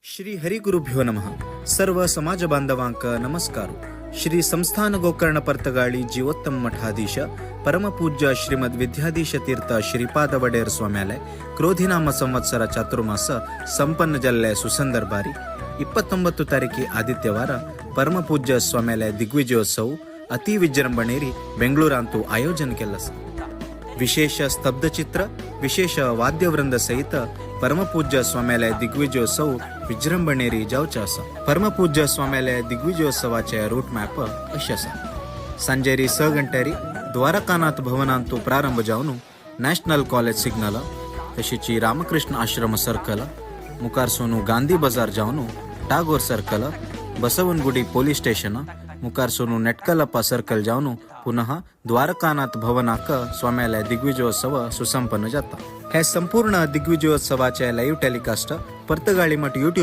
श्री हरिगुरुभ्यो नमः. सर्व समाज बांधवांक नमस्कार. श्री संस्थान गोकर्ण पर्तगाळी जीवोत्तम मठाधीश परमपूज्य श्रीमद विद्याधीश तीर्थ श्रीपाद वडेर स्वाम्यालय ಕ್ರೋಧಿನಾಮ ಸಂವತ್ಸರ ಚಾತುರ್ಮಾಸ ಸಂಪನ್ನ ಜಲ್ಲೆ ಸುಸಂದರ್ಭಾರಿ 29 ತಾರೀಕಿ ಆದಿತ್ಯವಾರ ಪರಮಪೂಜ್ಯ ಸ್ವಾಮ್ಯಾಲಯ ದಿಗ್ವಿಜಯೋತ್ಸವ ಅತಿ ವಿಜೃಂಭಣೆರಿ ಬೆಂಗಳೂರಂತೂ ಆಯೋಜನೆ ಕೆಲಸ ವಿಶೇಷ ಸ್ತಬ್ಧಚಿತ್ರ ವಿಶೇಷ ವಾದ್ಯವೃಂದ ಸಹಿತ ಪರಮಪೂಜ್ಯ ಸ್ವಾಮ್ಯಾಲಯ ದಿಗ್ವಿಜಯೋತ್ಸವ विजृंभणेरी जावचे आसा. परमपूज्य स्वाम्यालय दिग्विजयोत्सवाचे रूट मॅप अशें आसा. सांजेरी 6 गंटेरी द्वारकानाथ भवनांतू प्रारंभ जावन नॅशनल कॉलेज सिग्नल तशीच रामकृष्ण आश्रम सर्कल मुखार सोनू गांधी बाजार जावन Tagore circle Basavanagudi police station मुखार सोनू नेटकलप्पा सर्कल जावन पुनः द्वारकानाथ भवनाक स्वाम्यालय दिग्विजयोत्सव सुसंपन्न जाता. हे संपूर्ण दिग्विजयोत्सवाचे लाईव्ह टेलिकास्ट पर्तगाळी मठ यूट्यूब